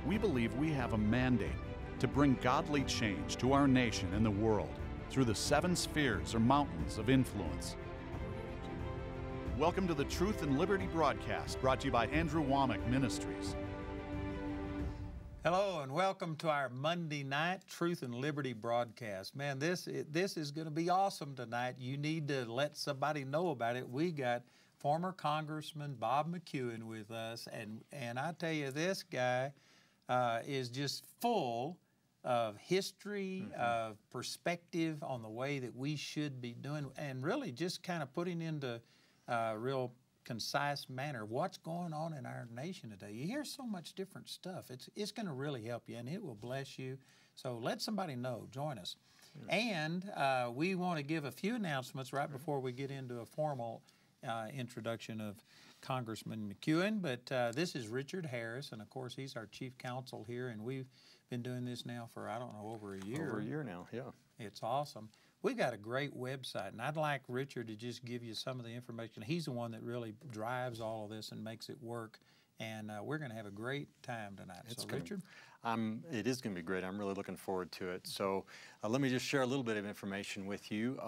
We believe we have a mandate to bring godly change to our nation and the world through the 7 spheres or mountains of influence. Welcome to the Truth and Liberty broadcast, brought to you by Andrew Wommack Ministries. Hello and welcome to our Monday night Truth and Liberty broadcast. Man, this is going to be awesome tonight. You need to let somebody know about it. We got former Congressman Bob McEwen with us, and I tell you, this guy is just full of history, of perspective on the way that we should be doing, and really just kind of putting into real concise manner what's going on in our nation today. You hear so much different stuff. It's going to really help you, and it will bless you. So let somebody know. Join us. And we want to give a few announcements right before we get into a formal introduction of Congressman McEwen. But this is Richard Harris, and of course he's our chief counsel here, and we've been doing this now for, I don't know, over a year. Over a year now, yeah. It's awesome. We've got a great website, and I'd like Richard to just give you some of the information. He's the one that really drives all of this and makes it work, and we're going to have a great time tonight. Richard? It is going to be great. I'm really looking forward to it. So let me just share a little bit of information with you.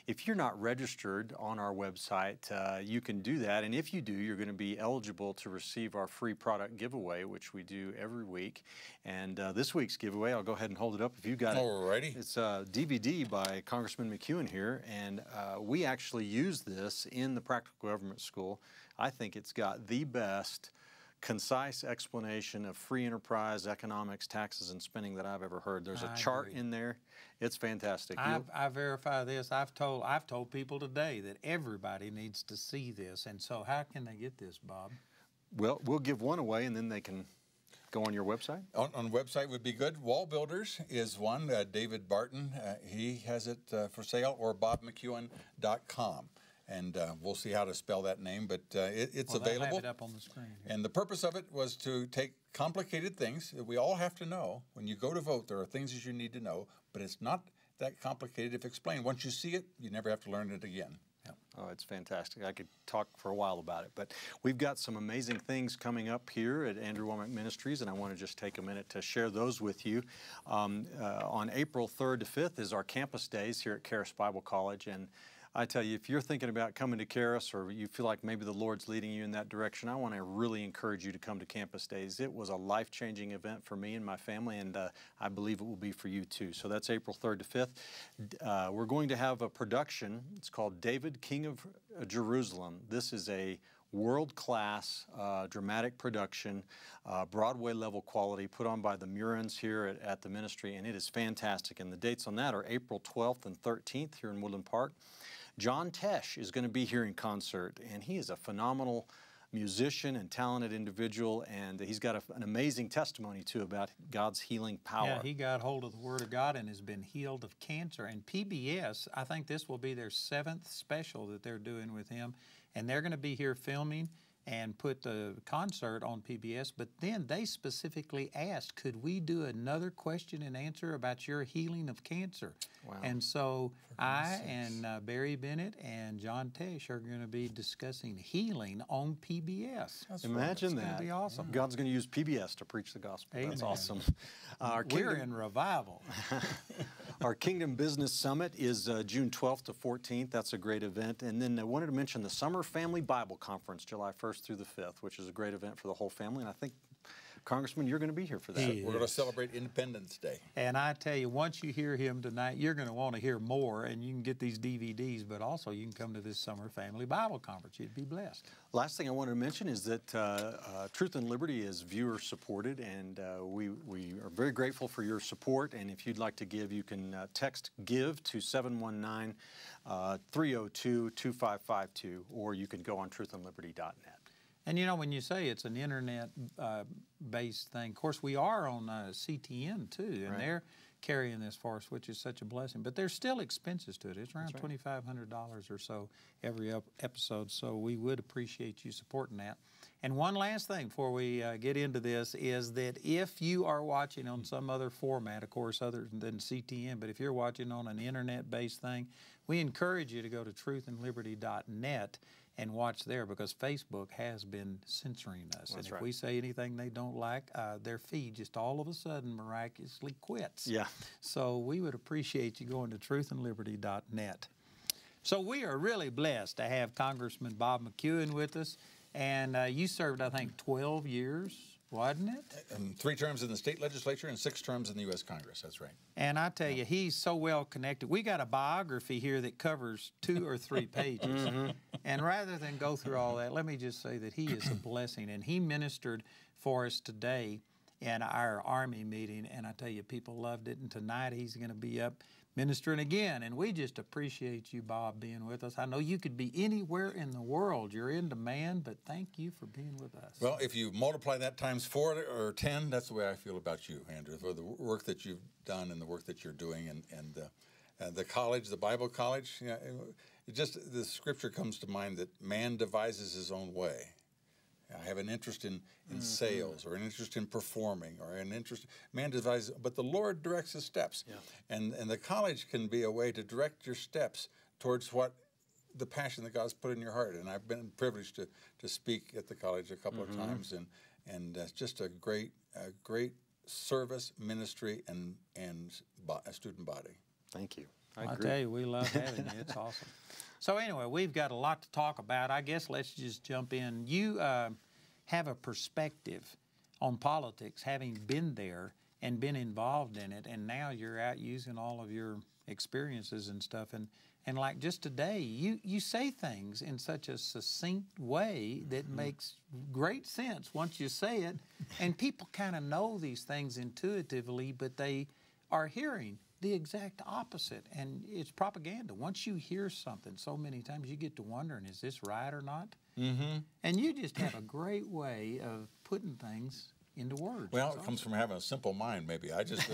If you're not registered on our website, you can do that, and if you do, you're going to be eligible to receive our free product giveaway, which we do every week. And this week's giveaway, I'll go ahead and hold it up if you got it. Alrighty. It's a DVD by Congressman McEwen here, and we actually use this in the Practical Government School. I think it's got the best concise explanation of free enterprise, economics, taxes, and spending that I've ever heard. There's a chart in there. It's fantastic. I verify this. I've told people today that everybody needs to see this. And so how can they get this, Bob? Well, we'll give one away, and then they can go on your website. On website would be good. Wall Builders is one. David Barton, he has it for sale, or bobmcEwen.com. And we'll see how to spell that name, but it's available. Have it up on the screen here. And the purpose of it was to take complicated things that we all have to know. When you go to vote, there are things that you need to know, but it's not that complicated if explained. Once you see it, you never have to learn it again. Yeah. Oh, it's fantastic. I could talk for a while about it, but we've got some amazing things coming up here at Andrew Wommack Ministries, and I want to just take a minute to share those with you. On April 3rd to 5th is our campus days here at Charis Bible College, and I tell you, if you're thinking about coming to Charis, or you feel like maybe the Lord's leading you in that direction, I want to really encourage you to come to Campus Days. It was a life-changing event for me and my family, and I believe it will be for you too. So that's April 3rd to 5th. We're going to have a production. It's called David, King of Jerusalem. This is a world-class dramatic production, Broadway-level quality, put on by the Murins here at the ministry, and it is fantastic. And the dates on that are April 12th and 13th here in Woodland Park. John Tesh is going to be here in concert, and he is a phenomenal musician and talented individual, and he's got an amazing testimony, too, about God's healing power. Yeah, he got hold of the Word of God and has been healed of cancer. And PBS, I think this will be their 7th special that they're doing with him, and they're going to be here filming and put the concert on PBS, but then they specifically asked, could we do another question and answer about your healing of cancer? Wow. And so I and Barry Bennett and John Tesh are going to be discussing healing on PBS. Imagine that. It's going to be awesome. God's going to use PBS to preach the gospel. Amen. That's awesome. We're in revival. Our Kingdom Business Summit is June 12th to 14th. That's a great event. And then I wanted to mention the Summer Family Bible Conference, July 1st through the 5th, which is a great event for the whole family. And I think, Congressman, you're going to be here for that. We're going to celebrate Independence Day. And I tell you, once you hear him tonight, you're going to want to hear more, and you can get these DVDs, but also you can come to this Summer Family Bible Conference. You'd be blessed. Last thing I wanted to mention is that Truth and Liberty is viewer-supported, and we are very grateful for your support. And if you'd like to give, you can text GIVE to 719-302-2552, or you can go on truthandliberty.net. And you know, when you say it's an internet-based thing, of course, we are on CTN too, and they're carrying this for us, which is such a blessing. But there's still expenses to it. It's around $2,500 or so every episode, so we would appreciate you supporting that. And one last thing before we get into this is that if you are watching on some other format, of course, other than CTN, but if you're watching on an internet-based thing, we encourage you to go to truthandliberty.net and watch there, because Facebook has been censoring us. That's and if right. we say anything they don't like, their feed just all of a sudden miraculously quits. Yeah. So we would appreciate you going to truthandliberty.net. So we are really blessed to have Congressman Bob McEwen with us. And you served, I think, 12 years, wasn't it? 3 terms in the state legislature and 6 terms in the U.S. Congress. That's right. And I tell you, he's so well connected. We got a biography here that covers 2 or 3 pages. And rather than go through all that, let me just say that he is a blessing. And he ministered for us today in our Army meeting. And I tell you, people loved it. And tonight he's going to be up ministering again. And we just appreciate you, Bob, being with us. I know you could be anywhere in the world. You're in demand, but thank you for being with us. Well, if you multiply that times 4 or 10, that's the way I feel about you, Andrew, for the work that you've done and the work that you're doing. And the college, the Bible college, you know, the scripture comes to mind that man devises his own way. I have an interest in sales, or an interest in performing, or an interest. Man devises, but the Lord directs his steps. Yeah. And the college can be a way to direct your steps towards what the passion that God's put in your heart. And I've been privileged to speak at the college a couple of times, and just a great service, ministry, and a student body. Thank you. I'll tell you, we love having you. It's awesome. So anyway, we've got a lot to talk about. I guess let's just jump in. You have a perspective on politics, having been there and been involved in it, and now you're out using all of your experiences and stuff. And like just today, you say things in such a succinct way that makes great sense once you say it. And people kind of know these things intuitively, but they are hearing the exact opposite, and it's propaganda. Once you hear something so many times, you get to wondering, is this right or not? And you just have a great way of putting things into words. Well, it comes from having a simple mind, maybe. I just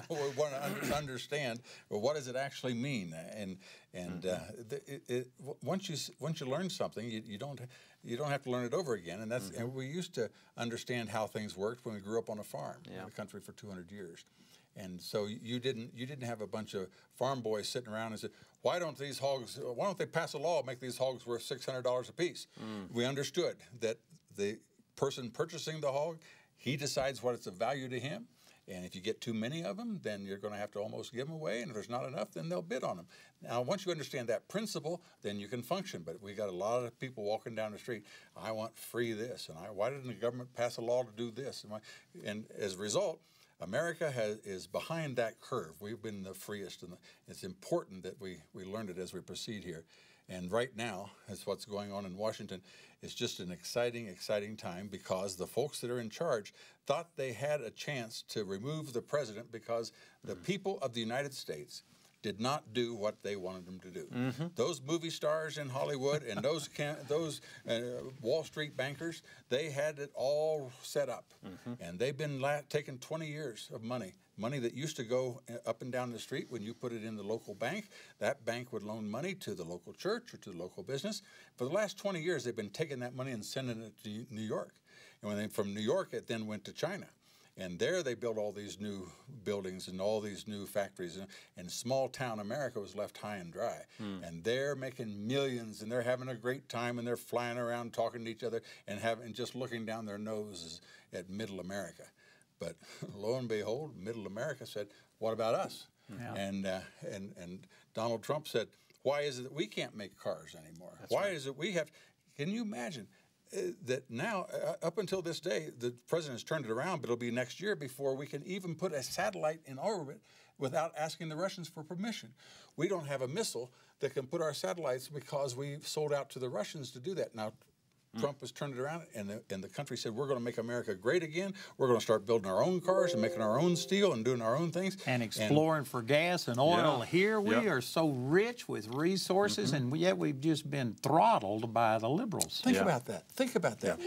want to understand, well, what does it actually mean? And once you learn something, you don't have to learn it over again. And that's and we used to understand how things worked when we grew up on a farm in the country for 200 years. And so you didn't have a bunch of farm boys sitting around and said, why don't they pass a law make these hogs worth $600 a piece? We understood that the person purchasing the hog, he decides what it's of value to him. And if you get too many of them, then you're going to have to almost give them away. And if there's not enough, then they'll bid on them. Now, once you understand that principle, then you can function. But we got a lot of people walking down the street, I want free this. And why didn't the government pass a law to do this? And as a result, America is behind that curve. We've been the freest, and it's important that we learn it as we proceed here. And right now, that's what's going on in Washington. It's just an exciting, exciting time, because the folks that are in charge thought they had a chance to remove the president because the people of the United States did not do what they wanted them to do. Those movie stars in Hollywood and those Wall Street bankers, they had it all set up. And they've been taking 20 years of money that used to go up and down the street when you put it in the local bank. That bank would loan money to the local church or to the local business. For the last 20 years, they've been taking that money and sending it to New York. And from New York, it then went to China. And there they built all these new buildings and all these new factories. And small town America was left high and dry. And they're making millions, and they're having a great time, and they're flying around talking to each other and just looking down their noses at middle America. But lo and behold, middle America said, what about us? And Donald Trump said, why is it that we can't make cars anymore? Why is it we have? Can you imagine? That now, up until this day, the president has turned it around, but it'll be next year before we can even put a satellite in orbit without asking the Russians for permission. We don't have a missile that can put our satellites because we sold out to the Russians to do that. Now, Trump has turned it around, and the country said, we're going to make America great again. We're going to start building our own cars and making our own steel and doing our own things. And exploring for gas and oil. Here we are so rich with resources, and yet we've just been throttled by the liberals. Think about that. Think about that.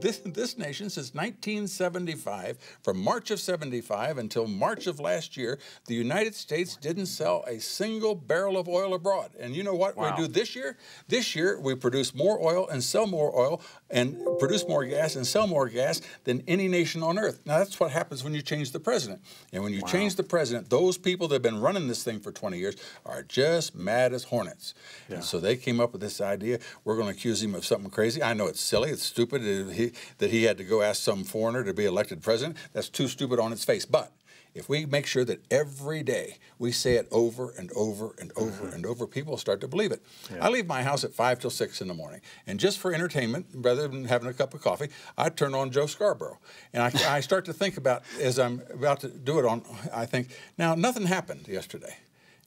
This nation, since 1975, from March of 75 until March of last year, the United States didn't sell a single barrel of oil abroad. And you know what we do this year? This year, we produce more oil and sell more more oil and produce more gas and sell more gas than any nation on earth. Now, that's what happens when you change the president. And when you change the president, those people that have been running this thing for 20 years are just mad as hornets. Yeah. And so they came up with this idea, we're going to accuse him of something crazy. I know it's silly, it's stupid that he had to go ask some foreigner to be elected president. That's too stupid on its face. But if we make sure that every day we say it over and over and over and over, people will start to believe it. Yeah. I leave my house at 5 till 6 in the morning. And just for entertainment, rather than having a cup of coffee, I turn on Joe Scarborough. And I start to think about, as I'm about to do it I think, now, nothing happened yesterday.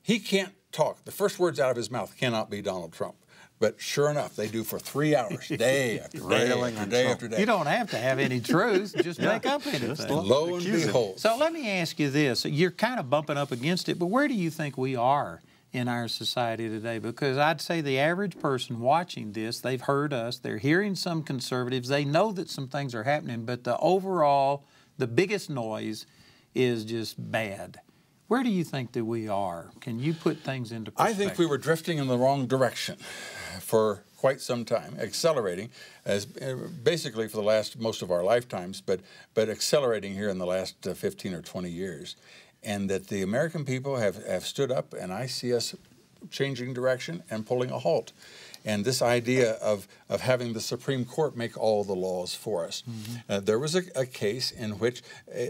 He can't talk. The first words out of his mouth cannot be Donald Trump. But sure enough, they do for 3 hours, day after day after day after day. You don't have to have any truths, just make up anything. Lo and behold. So let me ask you this. You're kind of bumping up against it, but where do you think we are in our society today? Because I'd say the average person watching this, they've heard us, they're hearing some conservatives, they know that some things are happening, but the biggest noise is just bad. Where do you think that we are? Can you put things into perspective? I think we were drifting in the wrong direction for quite some time, accelerating as basically for the most of our lifetimes, but accelerating here in the last 15 or 20 years. And that the American people have stood up, and I see us changing direction and pulling a halt. And this idea of having the Supreme Court make all the laws for us. There was a case in which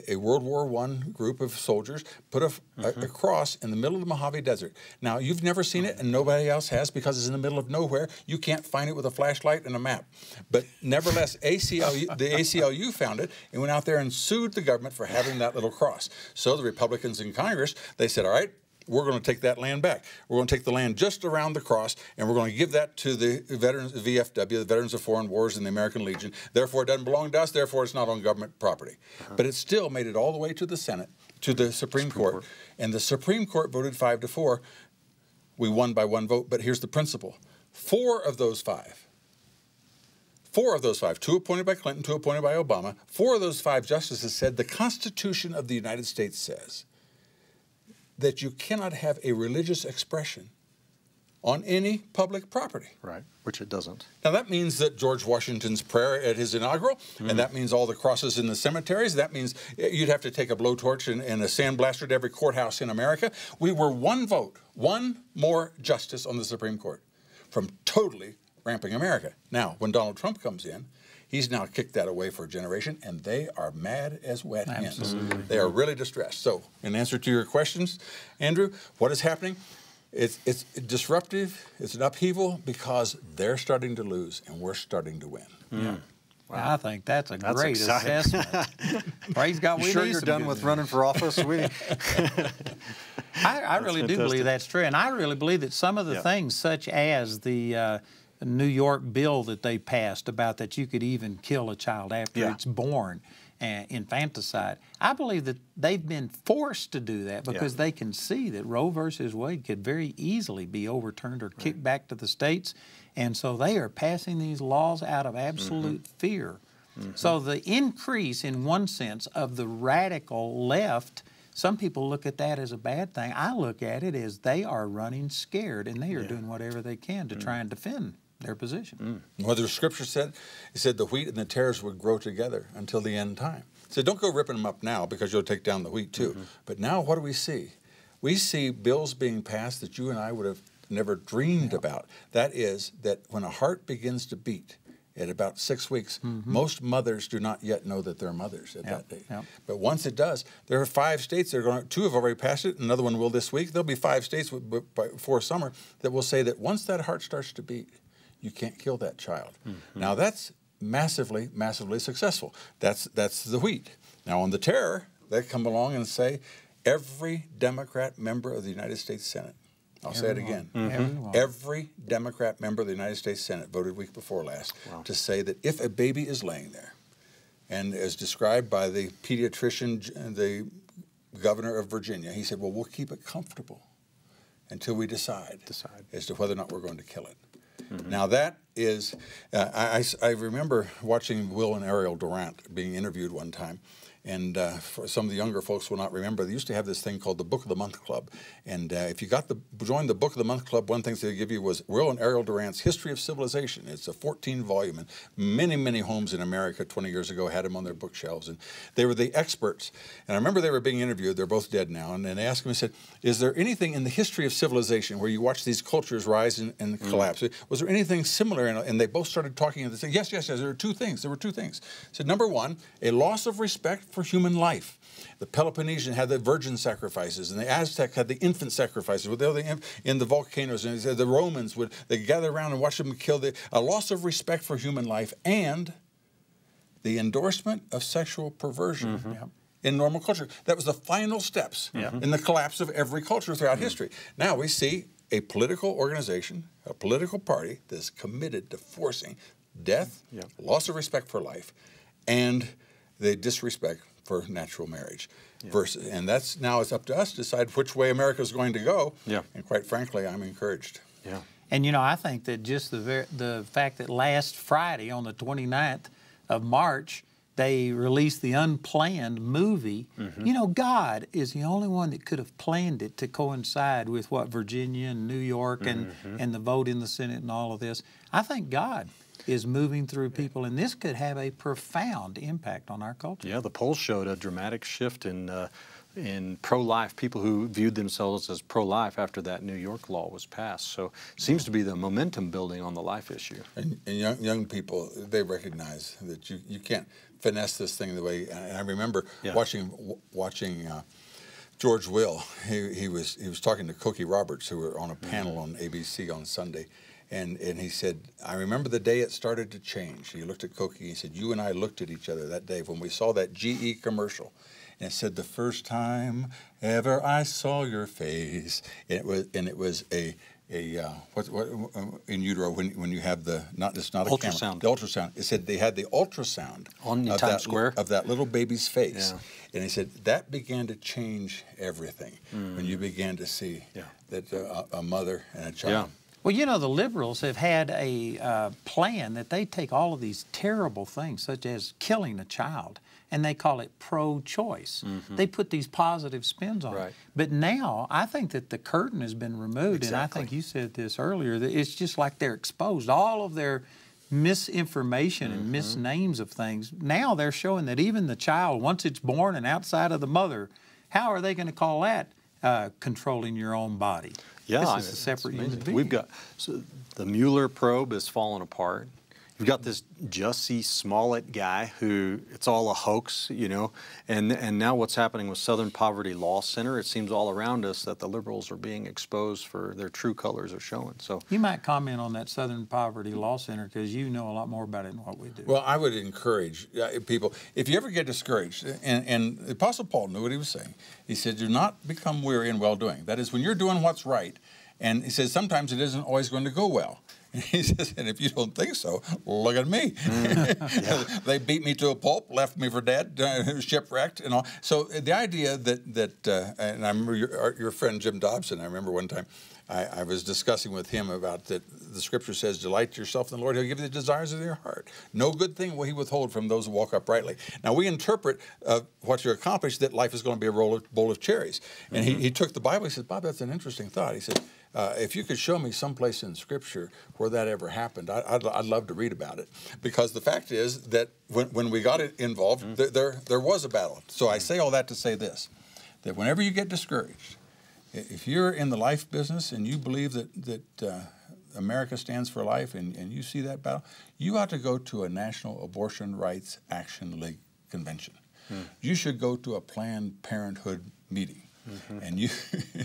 a World War I group of soldiers put a cross in the middle of the Mojave Desert. Now, you've never seen it, and nobody else has, because it's in the middle of nowhere. You can't find it with a flashlight and a map. But nevertheless, the ACLU found it and went out there and sued the government for having that little cross. So the Republicans in Congress, they said, all right, we're going to take that land back. We're going to take the land just around the cross, and we're going to give that to the veterans, VFW, the Veterans of Foreign Wars and the American Legion. Therefore, it doesn't belong to us. Therefore, it's not on government property. But it still made it all the way to the Senate, to the Supreme Court. And the Supreme Court voted 5-4. We won by 1 vote. But here's the principle. 4 of those 5, 2 appointed by Clinton, 2 appointed by Obama, 4 of those 5 justices said the Constitution of the United States says that you cannot have a religious expression on any public property. Right, which it doesn't. Now, that means that George Washington's prayer at his inaugural, and that means all the crosses in the cemeteries, that means you'd have to take a blowtorch and a sandblaster to every courthouse in America. We were 1 vote, 1 more justice on the Supreme Court from totally ramping America. Now, when Donald Trump comes in, he's now kicked that away for a generation, and they are mad as wet hens. They are really distressed. So, in answer to your questions, Andrew, what is happening? It's disruptive. It's an upheaval because they're starting to lose, and we're starting to win. Yeah. Wow. I think that's great assessment. Praise God. You sure you're done with running for office? I really do believe that's true, and I really believe that some of the things, such as the New York bill that they passed about that you could even kill a child after it's born, infanticide. I believe that they've been forced to do that because they can see that Roe versus Wade could very easily be overturned or kicked back to the states, and so they are passing these laws out of absolute fear. So the increase, in one sense, of the radical left, some people look at that as a bad thing. I look at it as they are running scared, and they are doing whatever they can to try and defend their position. Well, the scripture said, it said the wheat and the tares would grow together until the end time. It said, don't go ripping them up now because you'll take down the wheat too. But now what do we see? We see bills being passed that you and I would have never dreamed about. That is that when a heart begins to beat at about 6 weeks, most mothers do not yet know that they're mothers at that date. But once it does, there are 5 states that are going to, 2 have already passed it, another one will this week. There'll be 5 states before summer that will say that once that heart starts to beat, you can't kill that child. Now that's massively, massively successful. That's the wheat. Now on the terror, they come along and say every Democrat member of the United States Senate, I'll say it again, every Democrat member of the United States Senate voted week before last to say that if a baby is laying there, and as described by the pediatrician, the governor of Virginia, he said, well, we'll keep it comfortable until we decide as to whether or not we're going to kill it. Now that is, I remember watching Will and Ariel Durant being interviewed one time, And for some of the younger folks will not remember, they used to have this thing called the Book of the Month Club. And if you joined the Book of the Month Club, one thing they give you was Will and Ariel Durant's History of Civilization. It's a 14-volume, and many, many homes in America 20 years ago had them on their bookshelves. And they were the experts. And I remember they were being interviewed. They're both dead now. And they asked me, said, is there anything in the history of civilization where you watch these cultures rise and collapse? Was there anything similar? And they both started talking, and they said, yes, there were two things. There were two things. I said, number one, a loss of respect for human life. The Peloponnesian had the virgin sacrifices, and the Aztec had the infant sacrifices. In the volcanoes, and the Romans they gather around and watch them kill. A loss of respect for human life, and the endorsement of sexual perversion in normal culture. That was the final steps in the collapse of every culture throughout history. Now we see a political organization, a political party that's committed to forcing death, loss of respect for life, and the disrespect for natural marriage. And that's now it's up to us to decide which way America is going to go. And quite frankly, I'm encouraged. And you know, I think that just the fact that last Friday on the 29th of March, they released the Unplanned movie. You know, God is the only one that could have planned it to coincide with what Virginia and New York and the vote in the Senate and all of this. I think God is moving through people, and this could have a profound impact on our culture. Yeah, the polls showed a dramatic shift in pro-life, people who viewed themselves as pro-life after that New York law was passed. So it seems to be the momentum building on the life issue. And young people, they recognize that you can't finesse this thing the way. And I remember watching George Will. He was talking to Cokie Roberts, who were on a panel on ABC on Sunday. And he said, I remember the day it started to change. He looked at Cokie and he said, you and I looked at each other that day when we saw that GE commercial. And it said, the first time ever I saw your face. And it was a what in utero when you have the it's not a ultrasound. Camera, the ultrasound. It said they had the ultrasound on Times Square of that little baby's face. And he said that began to change everything when you began to see that a mother and a child. Well, you know, the liberals have had a plan that they take all of these terrible things, such as killing a child, and they call it pro-choice. They put these positive spins on it. But now, I think that the curtain has been removed, and I think you said this earlier, that it's just like they're exposed. All of their misinformation and misnames of things, now they're showing that even the child, once it's born and outside of the mother, how are they going to call that controlling your own body? Yeah, this is a separate human being. We've got the Mueller probe is falling apart. You've got this Jussie Smollett guy who it's all a hoax, you know, and now what's happening with Southern Poverty Law Center? It seems all around us that the liberals are being exposed for their true colors are showing. So you might comment on that Southern Poverty Law Center because you know a lot more about it than what we do. Well, I would encourage people, if you ever get discouraged, and the Apostle Paul knew what he was saying. He said, do not become weary in well-doing. That is, when you're doing what's right, and he says sometimes it isn't always going to go well. And he says, and if you don't think so, look at me. They beat me to a pulp, left me for dead, shipwrecked, and all. So the idea that and I remember your friend Jim Dobson. I remember one time I was discussing with him about that. The Scripture says, "Delight yourself in the Lord; He'll give you the desires of your heart. No good thing will He withhold from those who walk uprightly." Now we interpret what you accomplish that life is going to be a bowl of cherries. And he took the Bible. He said, "Bob, that's an interesting thought." He said, if you could show me someplace in Scripture where that ever happened, I'd love to read about it. Because the fact is that when we got it involved, there was a battle. So I say all that to say this, that whenever you get discouraged, if you're in the life business and you believe that America stands for life and you see that battle, you ought to go to a National Abortion Rights Action League convention. You should go to a Planned Parenthood meeting. And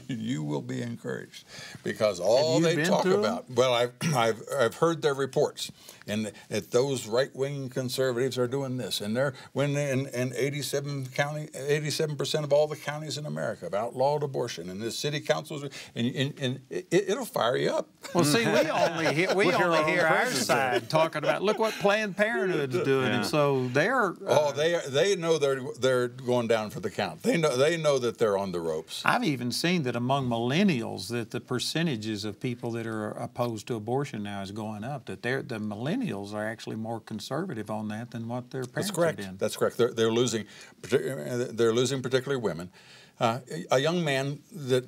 you will be encouraged, because all they talk about. Well, I've heard their reports, and that those right-wing conservatives are doing this, and they're in 87% of all the counties in America have outlawed abortion, and the city councils, and it'll fire you up. Well, see, we only hear our side talking about look what Planned Parenthood's doing, and so they're they know they're going down for the count. They know that they're on the ropes. I've even seen that among millennials that the percentages of people that are opposed to abortion now is going up. That the millennials are actually more conservative on that than what their parents have been. That's correct. They're losing particularly women. A young man that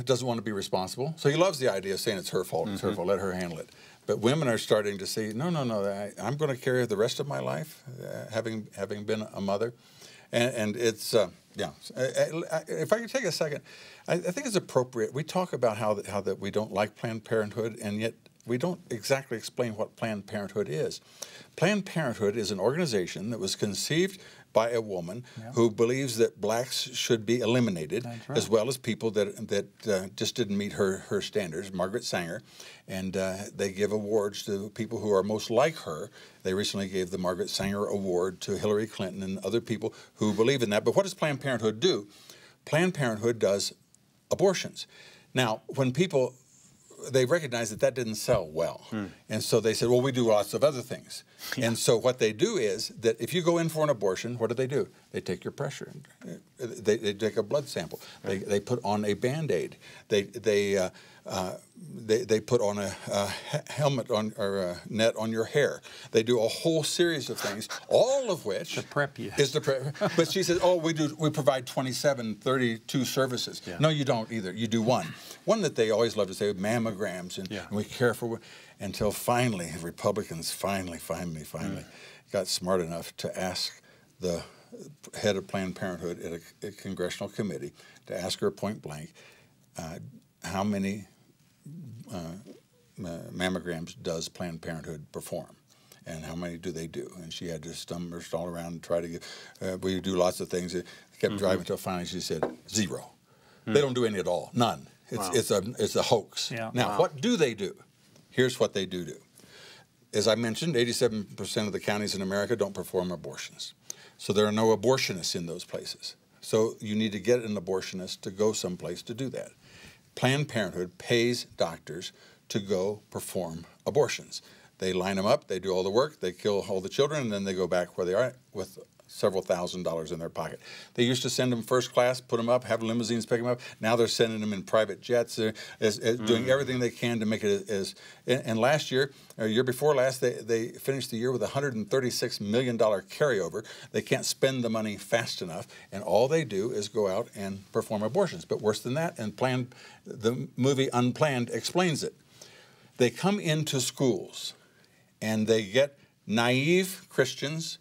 doesn't want to be responsible, so he loves the idea of saying it's her fault, it's her fault, let her handle it. But women are starting to see, no, I'm going to carry the rest of my life, having been a mother, and it's yeah. If I could take a second, I think it's appropriate. We talk about how that we don't like Planned Parenthood, and yet we don't exactly explain what Planned Parenthood is. Planned Parenthood is an organization that was conceived by a woman who believes that blacks should be eliminated, as well as people that just didn't meet her standards, Margaret Sanger. And they give awards to people who are most like her. They recently gave the Margaret Sanger Award to Hillary Clinton and other people who believe in that. But what does Planned Parenthood do? Planned Parenthood does abortions. Now, when people, they recognize that didn't sell well. And so they said, well, we do lots of other things. And so what they do is that if you go in for an abortion, what do? They take your pressure. They take a blood sample. They put on a Band-Aid. They put on a helmet or a net on your hair. They do a whole series of things, all of which is to prep. But she says, oh, we provide 27, 32 services. Yeah. No, you don't either. You do one. One that they always love to say, mammograms, and we care for, until finally, Republicans finally got smart enough to ask the head of Planned Parenthood at a congressional committee, to ask her point blank, how many mammograms does Planned Parenthood perform, and how many do they do? And she had to stumble all around and try to get. We do lots of things. It kept driving until finally she said 0. They don't do any at all. None. It's a hoax. Yeah. Now, what do they do? Here's what they do. As I mentioned, 87% of the counties in America don't perform abortions, so there are no abortionists in those places. So you need to get an abortionist to go someplace to do that. Planned Parenthood pays doctors to go perform abortions. They line them up, they do all the work, they kill all the children, and then they go back where they are with several $1,000s in their pocket. They used to send them first class, put them up, have limousines pick them up. Now they're sending them in private jets, doing everything they can to make it as. And last year, or year before last, they finished the year with a $136 million carryover. They can't spend the money fast enough, and all they do is go out and perform abortions. But worse than that, and the movie Unplanned explains it. They come into schools, and they get naive Christians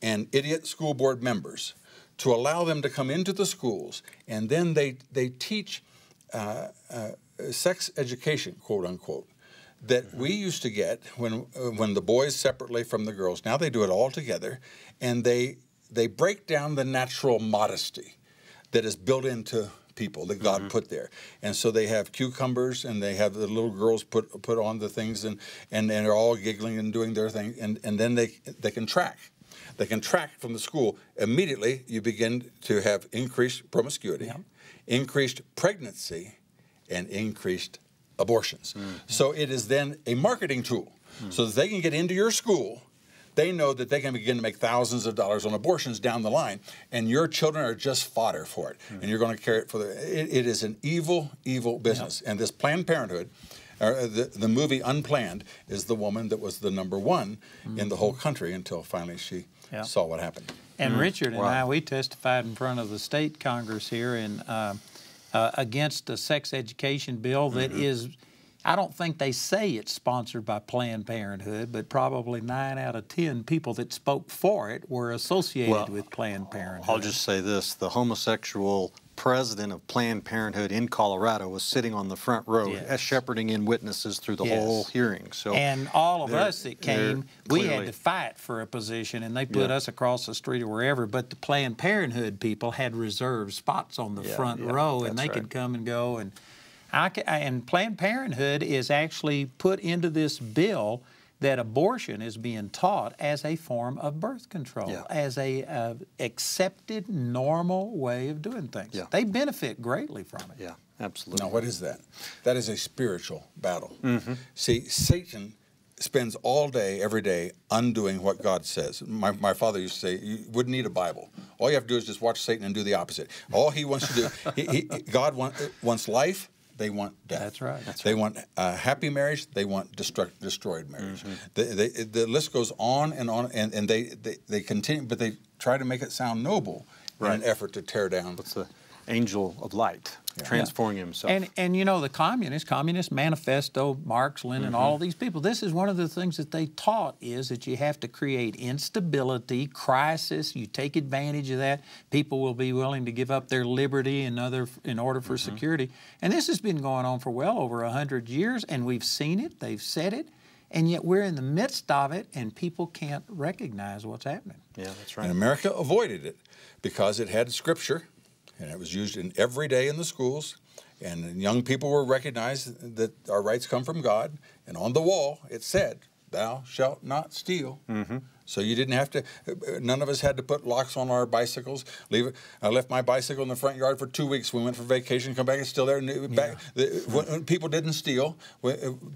and idiot school board members to allow them to come into the schools, and then they teach sex education, quote unquote, that we used to get when the boys separately from the girls. Now they do it all together, and they break down the natural modesty that is built into people that God put there. And so they have cucumbers, and they have the little girls put on the things, and they're all giggling and doing their thing, and then they can track. They can track from the school. Immediately, you begin to have increased promiscuity, increased pregnancy, and increased abortions. So it is then a marketing tool. So that they can get into your school. They know that they can begin to make thousands of dollars on abortions down the line, and your children are just fodder for it. And you're going to carry it for it is an evil, evil business. And this Planned Parenthood, the movie Unplanned, is the woman that was the #1 in the whole country until finally she saw what happened. And Richard and I, we testified in front of the state Congress here against a sex education bill that is, I don't think they say it's sponsored by Planned Parenthood, but probably 9 out of 10 people that spoke for it were associated with Planned Parenthood. I'll just say this, the homosexual president of Planned Parenthood in Colorado was sitting on the front row shepherding in witnesses through the whole hearing. So, and all of us that came, we had to fight for a position, and they put us across the street or wherever, but the Planned Parenthood people had reserved spots on the front row, and they could come and go. And Planned Parenthood is actually put into this bill that abortion is being taught as a form of birth control, as a accepted, normal way of doing things. They benefit greatly from it. Yeah, absolutely. Now, what is that? That is a spiritual battle. See, Satan spends all day, every day, undoing what God says. My father used to say, you wouldn't need a Bible. All you have to do is just watch Satan and do the opposite. All he wants to do, God wants life, they want death. That's right. They want happy marriage, they want destroyed marriage. The list goes on, and they continue, but they try to make it sound noble in an effort to tear down. What's the angel of light? Transforming himself. And you know, the Communist Manifesto, Marx, Lenin, all of these people, this is one of the things that they taught, is that you have to create instability, crisis, you take advantage of that. People will be willing to give up their liberty in order for security. And this has been going on for well over 100 years, and we've seen it, they've said it, and yet we're in the midst of it, and people can't recognize what's happening. Yeah, that's right. And America avoided it because it had Scripture, and it was used every day in the schools, and young people were recognized that our rights come from God. And on the wall, it said, "Thou shalt not steal." So you didn't have to. None of us had to put locks on our bicycles. Leave it. I left my bicycle in the front yard for 2 weeks. We went for vacation. Come back, it's still there. When people didn't steal.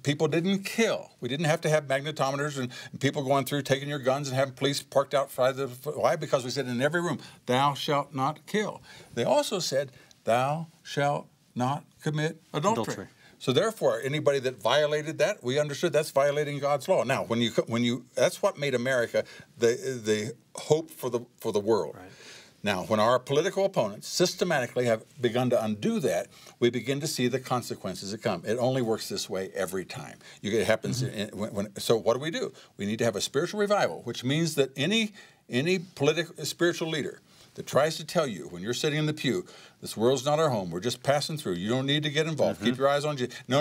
People didn't kill. We didn't have to have magnetometers and people going through taking your guns and having police parked outside. Why? Because we said in every room, "Thou shalt not kill." They also said, "Thou shalt not commit adultery." So therefore, anybody that violated that, we understood that's violating God's law. Now, when you that's what made America the hope for the world. Right. Now, when our political opponents systematically have begun to undo that, we begin to see the consequences that come. It only works this way every time. It happens. So what do? We need to have a spiritual revival, which means that any spiritual leader that tries to tell you when you're sitting in the pew, this world's not our home, we're just passing through, you don't need to get involved, keep your eyes on Jesus. No.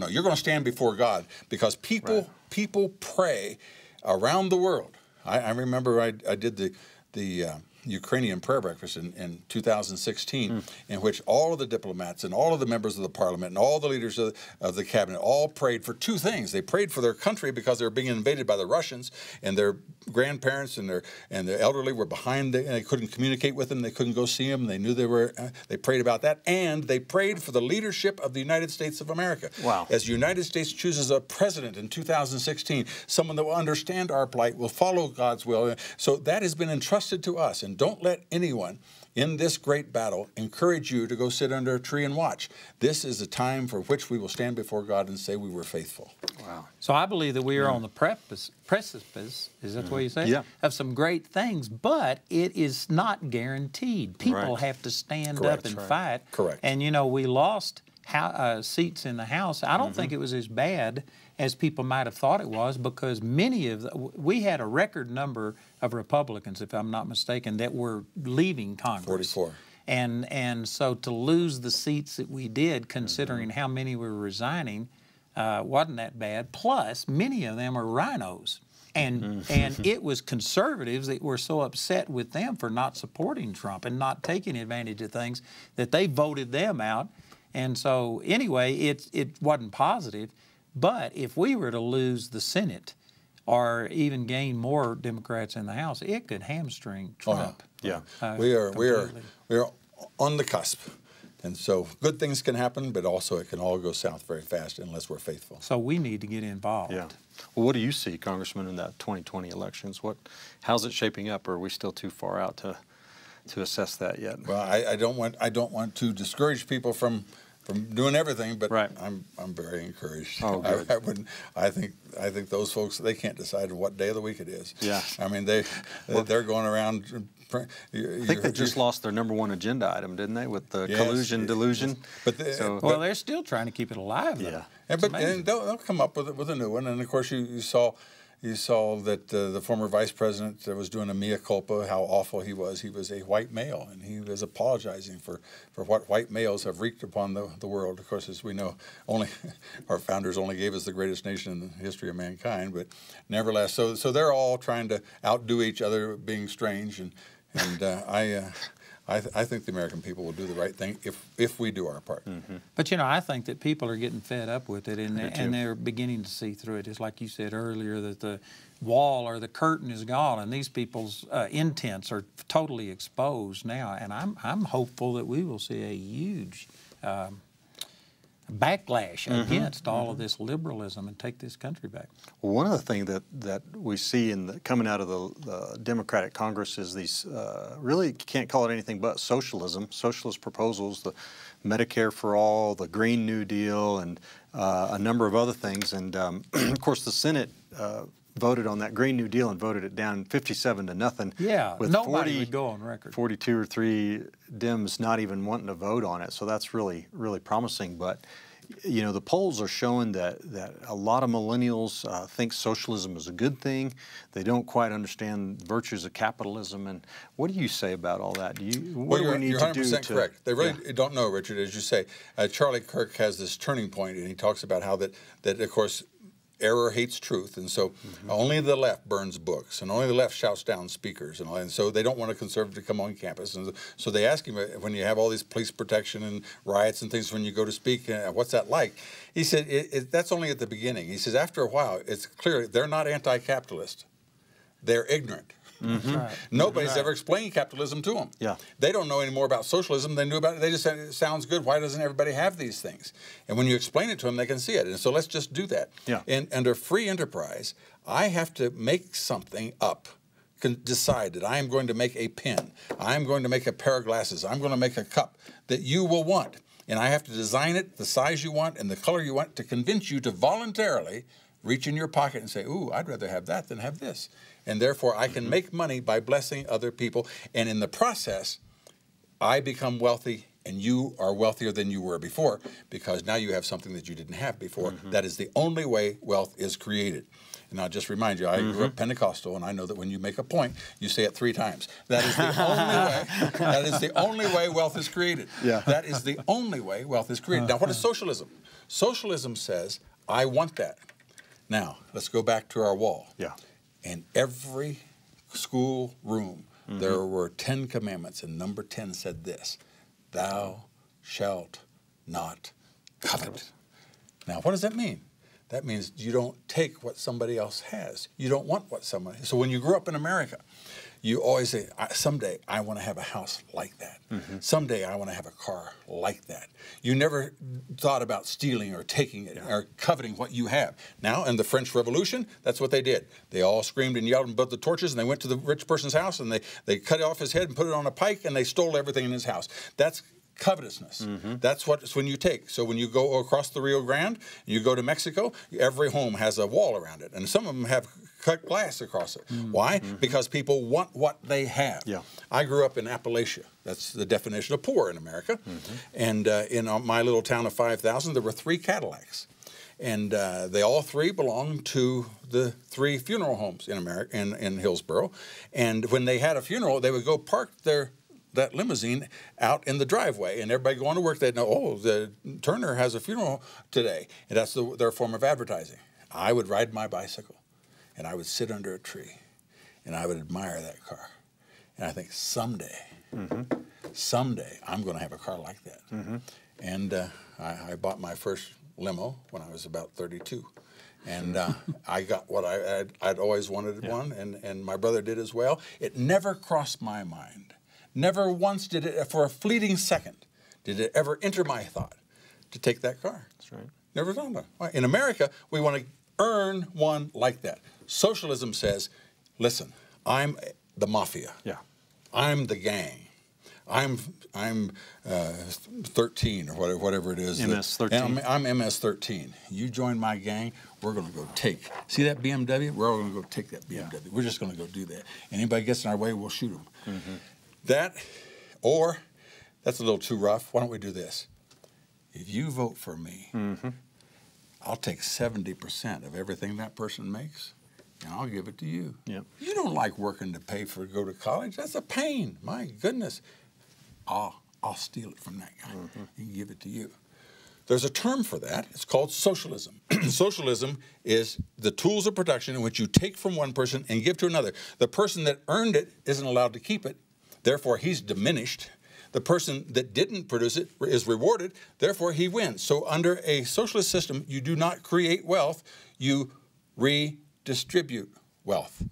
You're going to stand before God, because people pray around the world. I remember I did the Ukrainian prayer breakfast in 2016, in which all of the diplomats and all of the members of the parliament and all the leaders of the cabinet all prayed for two things. They prayed for their country because they were being invaded by the Russians, and their grandparents and the elderly were behind and they couldn't communicate with them. They couldn't go see them. They knew they prayed about that, and they prayed for the leadership of the United States of America. Wow. As the United States chooses a president in 2016, someone that will understand our plight, will follow God's will. So that has been entrusted to us, and don't let anyone in this great battle encourage you to go sit under a tree and watch. This is a time for which we will stand before God and say we were faithful. Wow. So I believe that we are on the precipice, is that the way you say it? Yeah. Of some great things, but it is not guaranteed. People have to stand up and fight. Correct. And, you know, we lost seats in the House. I don't think it was as bad as people might have thought it was, because we had a record number of Republicans, if I'm not mistaken, that were leaving Congress. 44. And so to lose the seats that we did, considering how many were resigning, wasn't that bad. Plus, many of them are rhinos. And it was conservatives that were so upset with them for not supporting Trump and not taking advantage of things that they voted them out. And so anyway, it wasn't positive. But if we were to lose the Senate or even gain more Democrats in the House, it could hamstring Trump. Yeah. We are on the cusp. And so good things can happen, but also it can all go south very fast unless we're faithful. So we need to get involved. Yeah. Well, what do you see, Congressman, in that 2020 elections? How's it shaping up, or are we still too far out to assess that yet? Well, I don't want to discourage people from doing everything, but I'm very encouraged. Oh, good. I think those folks, they can't decide what day of the week it is. Yeah. I mean, they're going around. I think they just lost their number one agenda item, didn't they, with the collusion, delusion? But they're still trying to keep it alive, though. Yeah. And they'll come up with a new one. And of course, you saw that the former vice president was doing a mea culpa, how awful he was. He was a white male, and he was apologizing for what white males have wreaked upon the world. Of course, as we know, only our founders only gave us the greatest nation in the history of mankind, but nevertheless, so they're all trying to outdo each other, being strange, and I think the American people will do the right thing if we do our part. But, you know, I think that people are getting fed up with it, and they're beginning to see through it. It's like you said earlier, that the wall or the curtain is gone, and these people's intents are totally exposed now. And I'm hopeful that we will see a huge backlash against all of this liberalism and take this country back. Well, one of the things that we see coming out of the Democratic Congress is these really can't call it anything but socialism, socialist proposals, the Medicare for all, the Green New Deal, and a number of other things. And of course, the Senate voted on that Green New Deal and voted it down 57-0. Yeah, with nobody would go on record. 42 or 3 Dems not even wanting to vote on it. So that's really, really promising. But you know, the polls are showing that a lot of millennials think socialism is a good thing. They don't quite understand the virtues of capitalism. And what do you say about all that? What do we need to do? You're 100% correct. They really don't know, Richard, as you say. Charlie Kirk has this turning point, and he talks about how that of course, error hates truth, and so only the left burns books, and only the left shouts down speakers, and so they don't want a conservative to come on campus. And so they ask him, when you have all these police protection and riots and things, when you go to speak, what's that like? He said, that's only at the beginning. He says, after a while, it's clear they're not anti-capitalist. They're ignorant. That's right. Nobody's ever explained capitalism to them. Yeah. They don't know any more about socialism than they knew about it. They just say, it sounds good. Why doesn't everybody have these things? And when you explain it to them, they can see it. And so let's just do that. Yeah. And under free enterprise, I have to make something up, decide that I am going to make a pen. I am going to make a pair of glasses. I'm going to make a cup that you will want. And I have to design it the size you want and the color you want to convince you to voluntarily reach in your pocket and say, ooh, I'd rather have that than have this. And therefore, I can make money by blessing other people. And in the process, I become wealthy, and you are wealthier than you were before, because now you have something that you didn't have before. That is the only way wealth is created. And I'll just remind you, I grew up Pentecostal, and I know that when you make a point, you say it 3 times. That is the only way. That is the only way wealth is created. Yeah. That is the only way wealth is created. Now, what is socialism? Socialism says, I want that. Now, let's go back to our wall. Yeah. In every school room, there were 10 commandments, and number 10 said this: thou shalt not covet. Now, what does that mean? That means you don't take what somebody else has. You don't want what somebody has. So when you grew up in America, you always say, someday I want to have a house like that. Someday I want to have a car like that. You never thought about stealing or taking it or coveting what you have. Now, in the French Revolution, that's what they did. They all screamed and yelled and built the torches, and they went to the rich person's house, and they cut off his head and put it on a pike, and they stole everything in his house. That's covetousness. That's what's when you take. So when you go across the Rio Grande, you go to Mexico, every home has a wall around it, and some of them have cut glass across it. Why? Because people want what they have. Yeah. I grew up in Appalachia. That's the definition of poor in America. And in my little town of 5,000, there were 3 Cadillacs. And they all 3 belonged to the 3 funeral homes in America, in Hillsborough. And when they had a funeral, they would go park that limousine out in the driveway, and everybody going to work, they'd know, oh, the Turner has a funeral today. And that's their form of advertising. I would ride my bicycle, and I would sit under a tree, and I would admire that car. And I think, someday, someday, I'm going to have a car like that. And I bought my first limo when I was about 32. And I got what I'd always wanted one, and my brother did as well. It never crossed my mind. Never once did it, for a fleeting second, did it ever enter my thought to take that car. That's right. Never thought about it. In America, we want to earn one like that. Socialism says, listen, I'm the mafia. Yeah. I'm the gang. I'm 13 or whatever it is. MS-13. I'm MS-13. You join my gang, we're going to go take. See that BMW? We're all going to go take that BMW. Yeah. We're just going to go do that. Anybody gets in our way, we'll shoot them. That, or that's a little too rough. Why don't we do this? If you vote for me, I'll take 70% of everything that person makes, and I'll give it to you. Yep. You don't like working to pay for to go to college. That's a pain. My goodness. I'll steal it from that guy and give it to you. There's a term for that. It's called socialism. Socialism is the tools of production in which you take from one person and give to another. The person that earned it isn't allowed to keep it. Therefore, he's diminished. The person that didn't produce it is rewarded. Therefore, he wins. So under a socialist system, you do not create wealth. You redistribute wealth.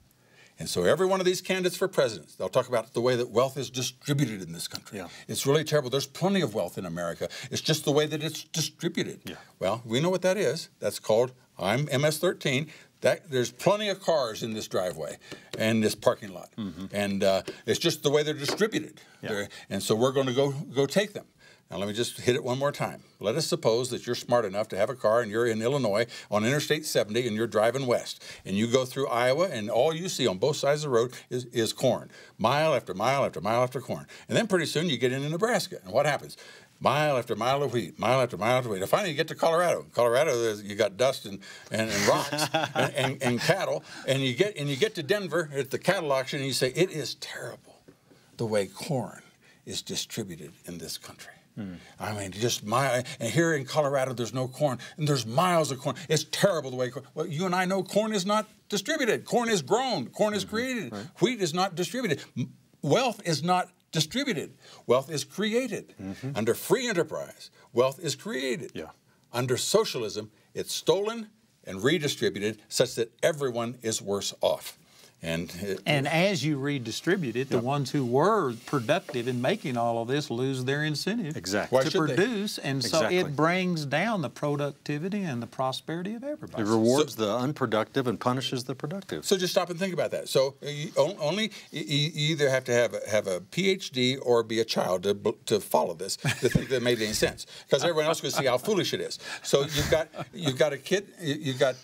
And so every one of these candidates for presidents, they'll talk about the way that wealth is distributed in this country. Yeah. It's really terrible. There's plenty of wealth in America. It's just the way that it's distributed. Yeah. Well, we know what that is. That's called, I'm MS-13. There's plenty of cars in this driveway and this parking lot. And it's just the way they're distributed. Yeah. And so we're going to go take them. Now, let me just hit it one more time. Let us suppose that you're smart enough to have a car and you're in Illinois on Interstate 70 and you're driving west. And you go through Iowa and all you see on both sides of the road is corn. Mile after mile after mile after corn. And then pretty soon you get into Nebraska. And what happens? Mile after mile of wheat, mile after mile of wheat. And finally you get to Colorado. Colorado, you got dust and rocks and cattle. And you get to Denver at the cattle auction and you say, it is terrible the way corn is distributed in this country. I mean, just and here in Colorado, there's no corn, and there's miles of corn. It's terrible the way well, you and I know corn is not distributed. Corn is grown. Corn is created. Right. Wheat is not distributed. Wealth is not distributed. Wealth is created. Under free enterprise, wealth is created. Yeah. Under socialism, it's stolen and redistributed such that everyone is worse off. And as you redistribute it, the ones who were productive in making all of this lose their incentive to produce, and so it brings down the productivity and the prosperity of everybody. It rewards the unproductive and punishes the productive. So just stop and think about that. So you either have to have a PhD or be a child to follow this to think that it made any sense, because everyone else can see how foolish it is. So you've got a kid, you've got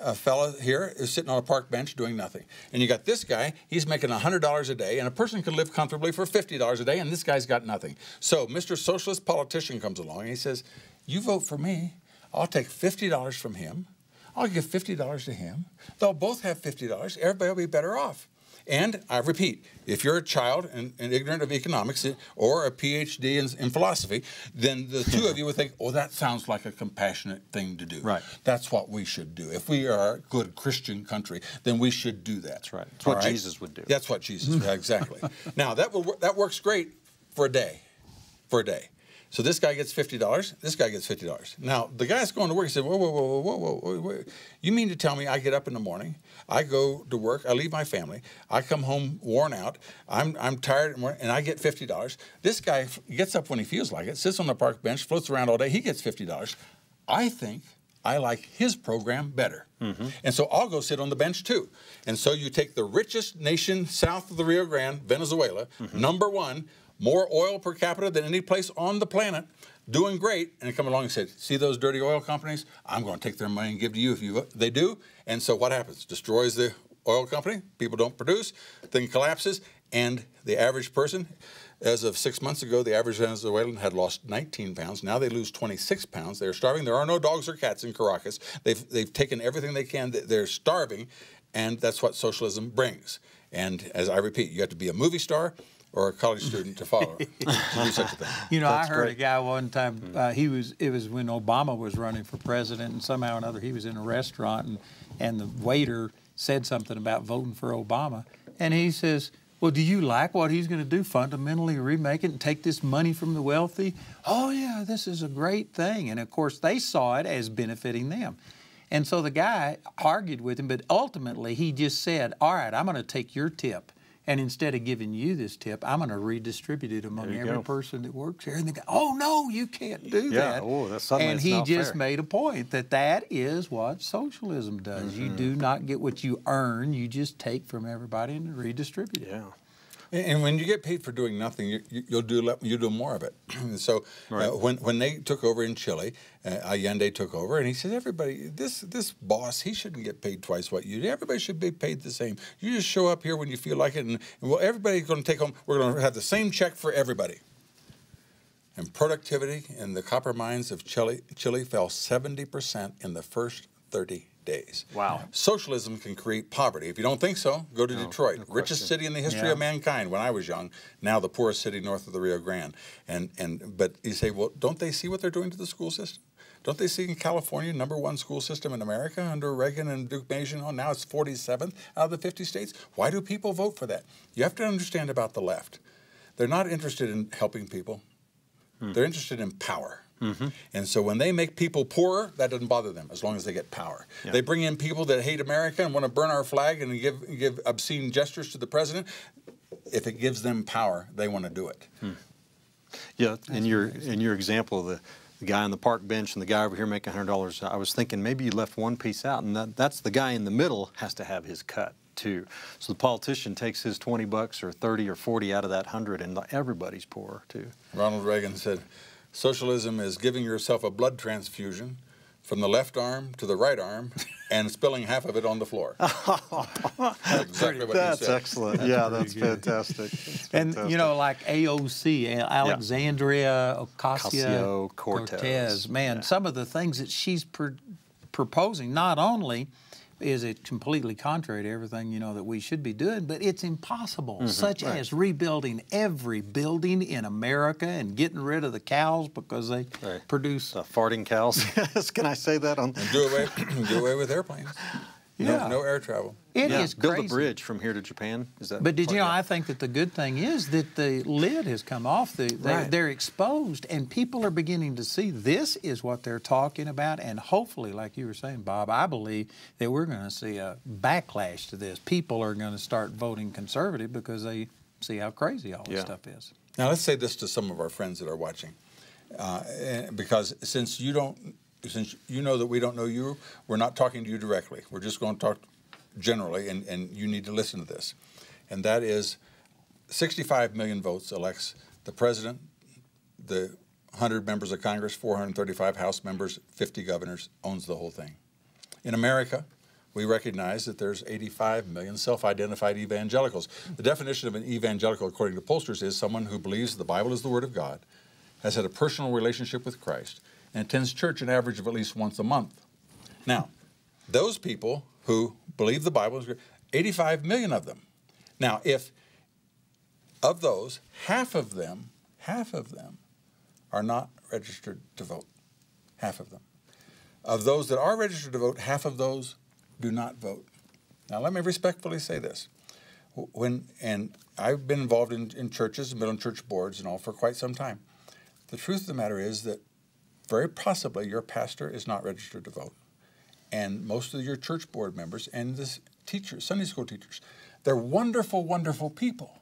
a fella here who's sitting on a park bench doing nothing. And you got this guy, he's making $100 a day, and a person can live comfortably for $50 a day, and this guy's got nothing. So Mr. Socialist Politician comes along, and he says, you vote for me, I'll take $50 from him, I'll give $50 to him, they'll both have $50, everybody will be better off. And I repeat, if you're a child and ignorant of economics or a PhD in philosophy, then the two of you would think, oh, that sounds like a compassionate thing to do. Right. That's what we should do. If we are a good Christian country, then we should do that. That's right. That's what Jesus would do. That's what Jesus would do, exactly. Now, that works great for a day. So this guy gets $50. This guy gets $50. Now, the guy's going to work. He said, whoa. You mean to tell me I get up in the morning, I go to work, I leave my family, I come home worn out, I'm tired, and I get $50. This guy gets up when he feels like it, sits on the park bench, floats around all day, he gets $50. I think I like his program better. And so I'll go sit on the bench too. And so you take the richest nation south of the Rio Grande, Venezuela, #1, more oil per capita than any place on the planet, doing great, and they come along and said, see those dirty oil companies? I'm going to take their money and give to you if you vote. They do, and so what happens? Destroys the oil company, people don't produce, thing collapses, and the average person, as of 6 months ago, the average Venezuelan had lost 19 pounds. Now they lose 26 pounds. They're starving. There are no dogs or cats in Caracas. They've taken everything they can. They're starving, and that's what socialism brings. And as I repeat, you have to be a movie star or a college student to follow to do such a thing. You know, I heard a guy one time, it was when Obama was running for president, and somehow or another he was in a restaurant, and the waiter said something about voting for Obama, and he says, well, do you like what he's going to do, fundamentally remake it and take this money from the wealthy? Oh, yeah, this is a great thing. And, of course, they saw it as benefiting them. And so the guy argued with him, but ultimately he just said, all right, I'm going to take your tip. And instead of giving you this tip, I'm going to redistribute it among every person that works here. And they go, oh, no, you can't do that. Oh, that's something and he just made a point that is what socialism does. You do not get what you earn. You just take from everybody and redistribute it. And when you get paid for doing nothing, you'll do more of it. So when they took over in Chile, Allende took over, and he said, everybody, this boss, he shouldn't get paid twice what you do. Everybody should be paid the same. You just show up here when you feel like it, and well, everybody's going to take home, we're going to have the same check for everybody. And productivity in the copper mines of Chile fell 70% in the first 30 days. Wow. Socialism can create poverty. If you don't think so, go to Detroit. No richest city in the history of mankind when I was young, now the poorest city north of the Rio Grande. But you say, well, don't they see what they're doing to the school system? Don't they see in California, #1 school system in America under Reagan and Duke Maginot? Now it's 47th out of the 50 states. Why do people vote for that? You have to understand about the left. They're not interested in helping people. They're interested in power. And so when they make people poorer, that doesn't bother them as long as they get power. Yeah. They bring in people that hate America and want to burn our flag and give obscene gestures to the president. If it gives them power, they want to do it. Yeah, in your example, the guy on the park bench and the guy over here making $100, I was thinking maybe you left one piece out, and that's the guy in the middle has to have his cut too. So the politician takes his 20 bucks or 30 or 40 out of that 100, and everybody's poor too. Ronald Reagan said, socialism is giving yourself a blood transfusion from the left arm to the right arm and spilling half of it on the floor. That's exactly what he said. That's excellent. Yeah, that's fantastic. And, you know, like AOC, Alexandria Ocasio-Cortez. Man, some of the things that she's proposing, not only is it completely contrary to everything, you know, that we should be doing, but it's impossible, such as rebuilding every building in America and getting rid of the cows because they produce... farting cows. Can I say that on... And do away with airplanes. No air travel. It is crazy. Build a bridge from here to Japan. Is that? But did you know? I think that the good thing is that the lid has come off. They're exposed, and people are beginning to see this is what they're talking about. And hopefully, like you were saying, Bob, I believe that we're going to see a backlash to this. People are going to start voting conservative because they see how crazy all this stuff is. Now let's say this to some of our friends that are watching, because since you know that we don't know you, we're not talking to you directly. We're just going to talk generally, and you need to listen to this. And that is 65 million votes elects the president, the 100 members of Congress, 435 House members, 50 governors, owns the whole thing. In America, we recognize that there's 85 million self-identified evangelicals. The definition of an evangelical, according to pollsters, is someone who believes the Bible is the Word of God, has had a personal relationship with Christ, and attends church an average of at least once a month. Now, those people who believe the Bible, 85 million of them. Now, if of those, half of them are not registered to vote. Half of them. Of those that are registered to vote, half of those do not vote. Now, let me respectfully say this. And I've been involved in churches, middle and church boards and all for quite some time. The truth of the matter is that very possibly your pastor is not registered to vote. And most of your church board members and the teachers, Sunday school teachers, they're wonderful, wonderful people.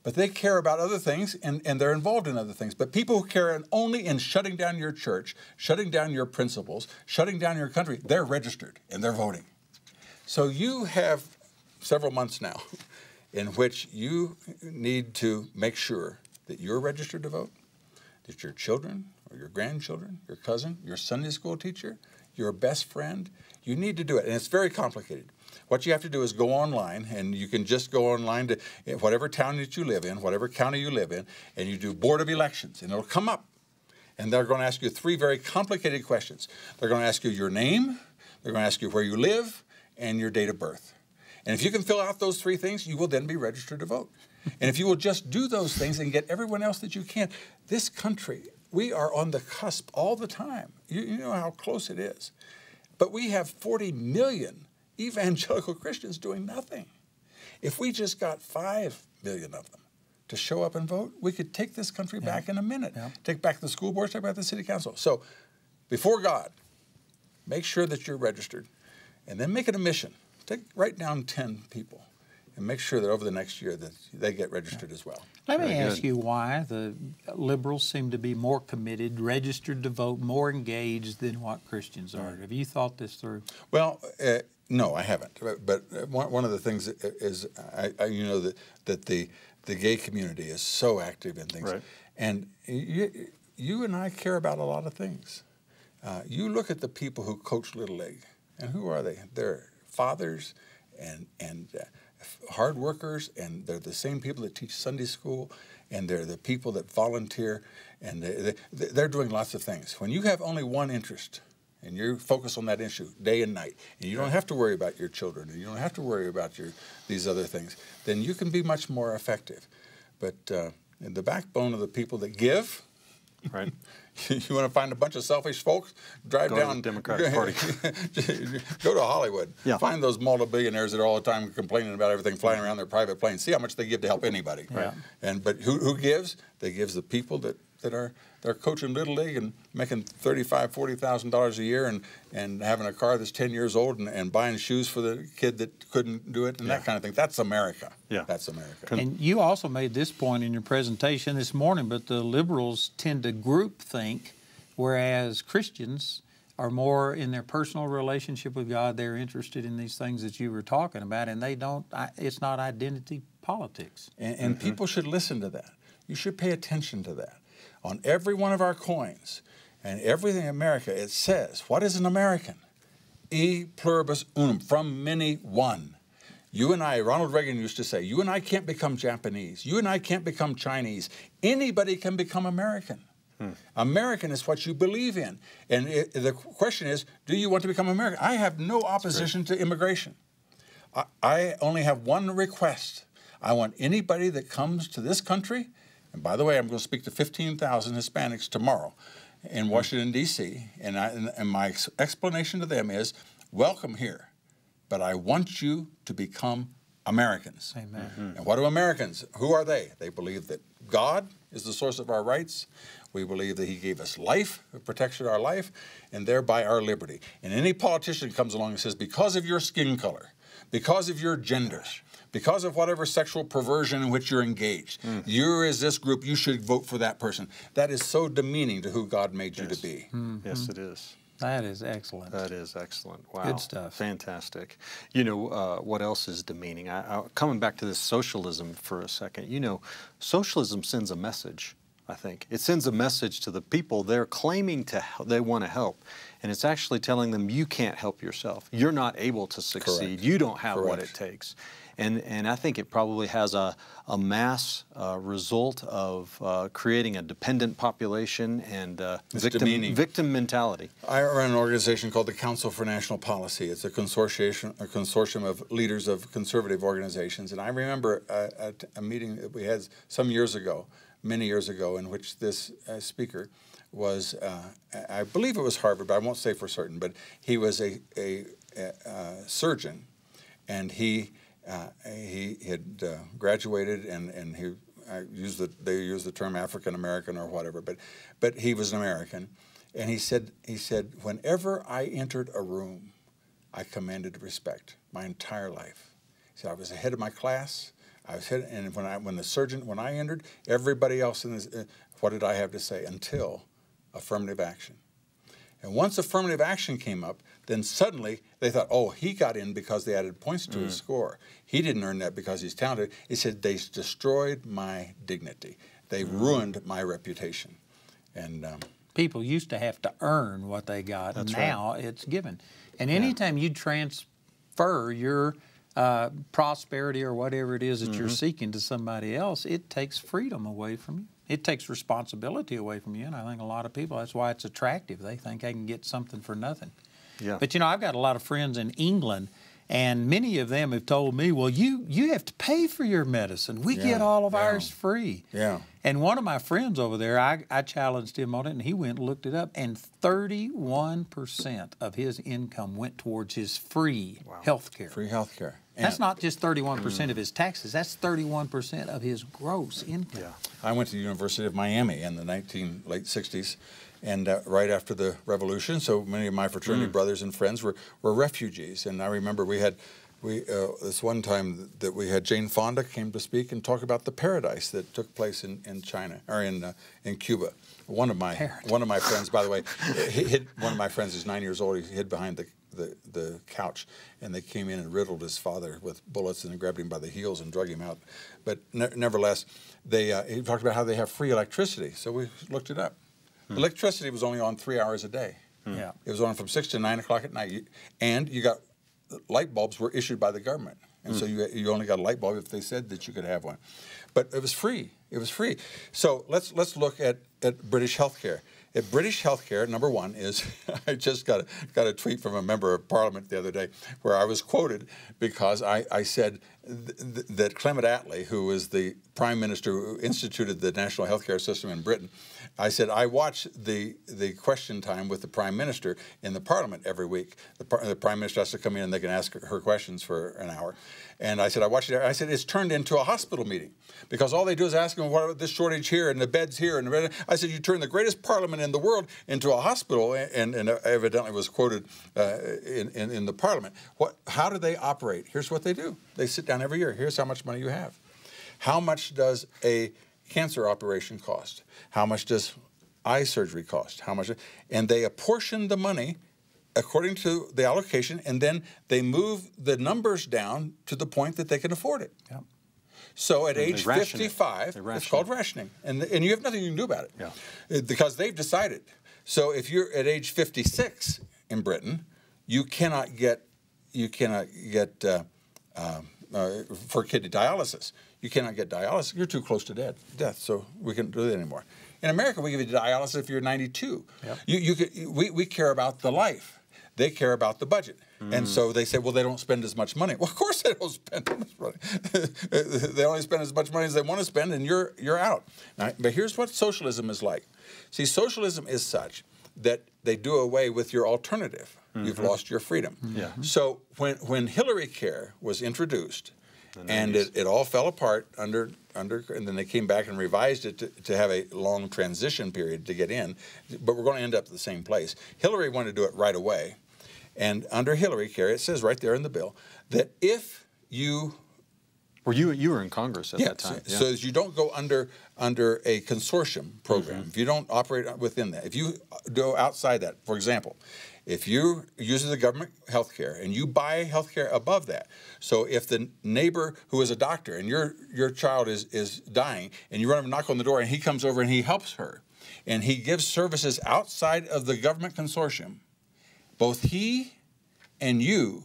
But they care about other things, and they're involved in other things. But people who care only in shutting down your church, shutting down your principles, shutting down your country, they're registered and they're voting. So you have several months now in which you need to make sure that you're registered to vote, that your children or your grandchildren, your cousin, your Sunday school teacher, your best friend, you need to do it. And it's very complicated. What you have to do is go online, and you can just go online to whatever town that you live in, whatever county you live in, and you do Board of Elections, and it'll come up. And they're going to ask you 3 very complicated questions. They're going to ask you your name, they're going to ask you where you live, and your date of birth. And if you can fill out those 3 things, you will then be registered to vote. And if you will just do those things and get everyone else that you can, this country, we are on the cusp all the time. You know how close it is. But we have 40 million evangelical Christians doing nothing. If we just got 5 million of them to show up and vote, we could take this country back in a minute. Take back the school boards, take back the city council. So before God, make sure that you're registered, and then make it a mission. Write down 10 people and make sure that over the next year that they get registered as well. Let me ask you why the liberals seem to be more committed, registered to vote, more engaged than what Christians are. Have you thought this through? Well, no, I haven't. But one of the things is, you know, that the gay community is so active in things. Right. And you and I care about a lot of things. You look at the people who coach Little League, and who are they? They're fathers and hard workers, and they're the same people that teach Sunday school, and they're the people that volunteer, and they're doing lots of things. When you have only one interest, and you focus on that issue day and night, and you don't have to worry about your children, and you don't have to worry about these other things, then you can be much more effective. But the backbone of the people that give, right? You want to find a bunch of selfish folks? Drive down to the Democratic Party. Go to Hollywood. Yeah. Find those multi-billionaires that are all the time complaining about everything flying around their private planes. See how much they give to help anybody. Right. But who gives? They gives the people that that are coaching Little League and making $35,000, $40,000 a year and having a car that's 10 years old and buying shoes for the kid that couldn't do it and that kind of thing. That's America. Yeah. That's America. And you also made this point in your presentation this morning, but the liberals tend to group think, whereas Christians are more in their personal relationship with God. They're interested in these things that you were talking about, and they don't, it's not identity politics. And people should listen to that. You should pay attention to that. On every one of our coins and everything in America, it says, what is an American? E pluribus unum, from many one. You and I, Ronald Reagan used to say, you and I can't become Japanese. You and I can't become Chinese. Anybody can become American. American is what you believe in. And the question is, do you want to become American? I have no opposition to immigration. I only have one request. I want anybody that comes to this country, and by the way, I'm going to speak to 15,000 Hispanics tomorrow in Washington, D.C., and my explanation to them is, welcome here, but I want you to become Americans. Amen. And what do Americans, who are they? They believe that God is the source of our rights. We believe that he gave us life, protected our life, and thereby our liberty. And any politician comes along and says, because of your skin color, because of your gender, because of whatever sexual perversion in which you're engaged, you're as this group, you should vote for that person. That is so demeaning to who God made you to be. Yes, it is. That is excellent. That is excellent. Wow. Good stuff. Fantastic. You know, what else is demeaning? Coming back to this socialism for a second, you know, socialism sends a message, I think. It sends a message to the people they're claiming they want to help. And it's actually telling them you can't help yourself. You're not able to succeed. Correct. You don't have Correct. what it takes. And I think it probably has a mass result of creating a dependent population and victim mentality. I run an organization called the Council for National Policy. It's a consortium of leaders of conservative organizations. And I remember a meeting that we had some years ago, many years ago, in which this speaker was, I believe it was Harvard, but I won't say for certain, but he was a surgeon, and he had graduated, and they used the term African American or whatever, but he was an American, and he said whenever I entered a room, I commanded respect my entire life. He said I was ahead of my class. I was ahead, and when I entered, everybody else in this, what did I have to say? Until affirmative action. And once affirmative action came up, then suddenly they thought, oh, he got in because they added points to his score. He didn't earn that because he's talented. He said, they destroyed my dignity. They ruined my reputation. And people used to have to earn what they got. That's now it's given. And anytime you transfer your prosperity or whatever it is that you're seeking to somebody else, it takes freedom away from you. It takes responsibility away from you. And I think a lot of people, that's why it's attractive. They think they can get something for nothing. Yeah. But, you know, I've got a lot of friends in England, and many of them have told me, well, you have to pay for your medicine. We get all of ours free. Yeah. And one of my friends over there, I challenged him on it, and he went and looked it up, and 31% of his income went towards his free health care. Free health care. That's not just 31% of his taxes. That's 31% of his gross income. Yeah. I went to the University of Miami in the late 60s, and right after the revolution, so many of my fraternity brothers and friends were refugees. And I remember this one time that we had Jane Fonda came to speak and talk about the paradise that took place in China, or in Cuba. One of my friends, by the way, one of my friends is 9 years old. He hid behind the couch, and they came in and riddled his father with bullets and grabbed him by the heels and drug him out. But nevertheless, he talked about how they have free electricity. So we looked it up. Electricity was only on 3 hours a day. Yeah. It was on from 6 to 9 o'clock at night. And you got light bulbs were issued by the government. And so you only got a light bulb if they said that you could have one. But it was free. It was free. So let's look at British health care. At British health care, number one is, I just got a tweet from a member of Parliament the other day where I was quoted because I said that Clement Attlee, who was the prime minister who instituted the national healthcare system in Britain, I said, I watch the question time with the prime minister in the parliament every week. The prime minister has to come in and they can ask her questions for an hour. And I said, I watched it. I said, it's turned into a hospital meeting because all they do is ask them, what about this shortage here and the beds here? And I said, you turn the greatest parliament in the world into a hospital, and evidently was quoted in the parliament. How do they operate? Here's what they do. They sit down every year. Here's how much money you have. How much does a cancer operation cost? How much does eye surgery cost? How much? And they apportion the money according to the allocation, and then they move the numbers down to the point that they can afford it. Yep. So at age 55, it's called rationing, and you have nothing you can do about it, because they've decided. So if you're at age 56 in Britain, you cannot get for kidney dialysis. You cannot get dialysis. You're too close to death, so we can't do that anymore. In America, we give you dialysis if you're 92. Yep. We care about the life. They care about the budget. And so they say, well, they don't spend as much money. Well, of course they don't spend as much money. They only spend as much money as they want to spend, and you're out. But here's what socialism is like. See, socialism is such that they do away with your alternative. You've lost your freedom. So when Hillary Care was introduced, and it all fell apart and then they came back and revised it to have a long transition period to get in, but we're going to end up at the same place. Hillary wanted to do it right away, and under Hillary Care, it says right there in the bill that if you... Well, you were in Congress at that time. So you don't go under a consortium program. If you don't operate within that, if you go outside that, for example, if you use the government health care and you buy health care above that, so if the neighbor who is a doctor and your child is dying and you run up and knock on the door and he comes over and he helps her and he gives services outside of the government consortium, both he and you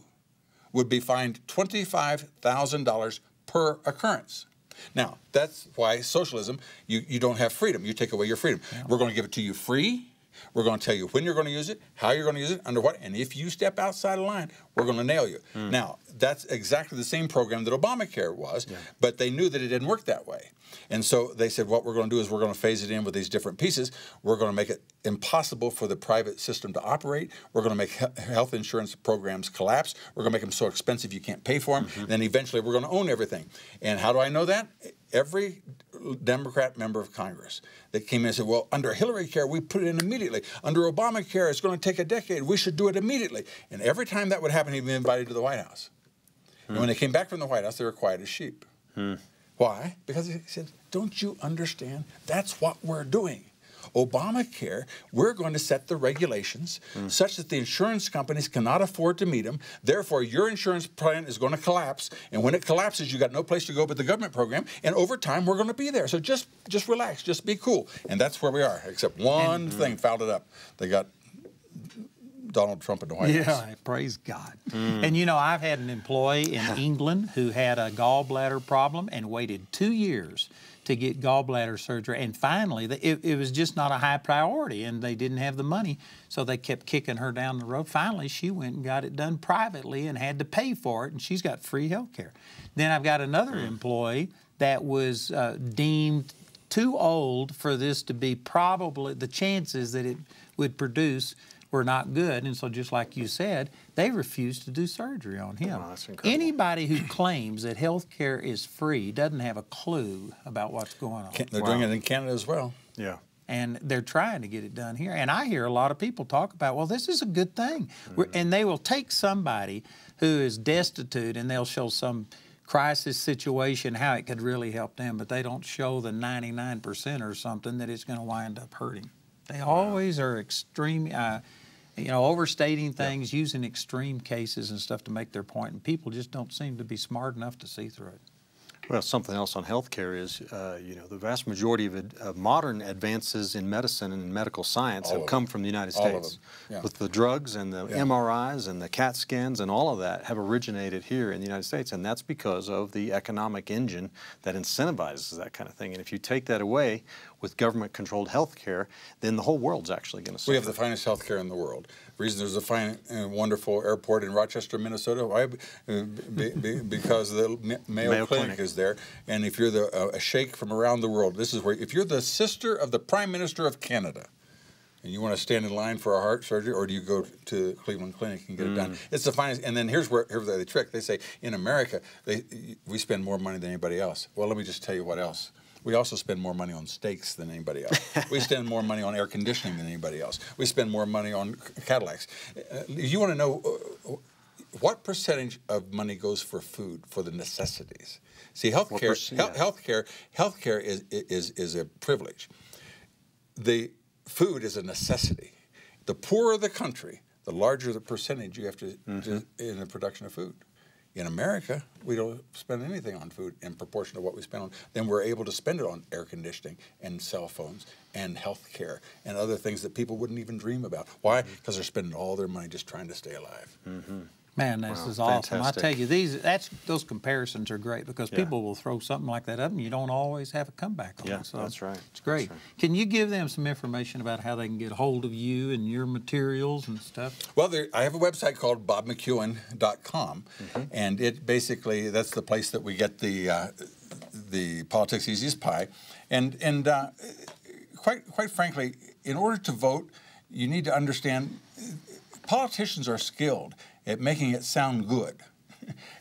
would be fined $25,000 per occurrence. Now, that's why socialism, you don't have freedom. You take away your freedom. We're going to give it to you free. We're going to tell you when you're going to use it, how you're going to use it, under what, and if you step outside the line, we're going to nail you. Now, that's exactly the same program that Obamacare was, but they knew that it didn't work that way. And so they said, what we're going to do is we're going to phase it in with these different pieces. We're going to make it impossible for the private system to operate. We're going to make health insurance programs collapse. We're going to make them so expensive you can't pay for them. Then eventually we're going to own everything. And how do I know that? Every Democrat member of Congress that came in and said, well, under Hillary Care, we put it in immediately. Under Obamacare, it's going to take a decade. We should do it immediately. And every time that would happen, he'd be invited to the White House. And when they came back from the White House, they were quiet as sheep. Why? Because he said, don't you understand? That's what we're doing. Obamacare, we're going to set the regulations such that the insurance companies cannot afford to meet them. Therefore, your insurance plan is going to collapse. And when it collapses, you got no place to go but the government program. And over time, we're going to be there. So just relax. Just be cool. And that's where we are, except one thing fouled it up. They got Donald Trump in the White House. Yeah, praise God. And you know, I've had an employee in England who had a gallbladder problem and waited 2 years to get gallbladder surgery. And finally, it was just not a high priority, and they didn't have the money, so they kept kicking her down the road. Finally, she went and got it done privately and had to pay for it, and she's got free health care. Then I've got another employee that was deemed too old for this to be probably, the chances that it would produce were not good, and so just like you said, they refused to do surgery on him. Oh, that's incredible. Anybody who claims that health care is free doesn't have a clue about what's going on. They're doing it in Canada as well. Yeah. And they're trying to get it done here. And I hear a lot of people talk about, well, this is a good thing. And they will take somebody who is destitute and they'll show some crisis situation how it could really help them, but they don't show the 99% or something that it's going to wind up hurting. They always are extreme, overstating things, using extreme cases and stuff to make their point, and people just don't seem to be smart enough to see through it. Well, something else on healthcare is, the vast majority of modern advances in medicine and in medical science have come from the United States. With the drugs and the MRIs and the CAT scans and all of that have originated here in the United States, and that's because of the economic engine that incentivizes that kind of thing. And if you take that away, with government-controlled health care, then the whole world's actually going to suffer. We have the finest health care in the world. The reason there's a fine and wonderful airport in Rochester, Minnesota, why? Because the Mayo Clinic is there. And if you're a sheikh from around the world, this is where, if you're the sister of the Prime Minister of Canada, and you want to stand in line for a heart surgery, or do you go to Cleveland Clinic and get it done? It's the finest. And then here's the trick. They say in America, we spend more money than anybody else. Well, let me just tell you what else. We also spend more money on steaks than anybody else. We spend more money on air conditioning than anybody else. We spend more money on Cadillacs. You want to know what percentage of money goes for food, for the necessities? See, healthcare is a privilege. The food is a necessity. The poorer the country, the larger the percentage you have to do in the production of food. In America, we don't spend anything on food in proportion to what we spend on. Then we're able to spend it on air conditioning and cell phones and health care and other things that people wouldn't even dream about. Why? Because they're spending all their money just trying to stay alive. Man, this is awesome. I tell you, those comparisons are great because people will throw something like that up and you don't always have a comeback on it. So that's right. It's great. Right. Can you give them some information about how they can get a hold of you and your materials and stuff? Well, I have a website called BobMcEwen.com, and it basically, that's the place that we get the Politics Easiest Pie. And quite frankly, in order to vote, you need to understand politicians are skilled at making it sound good.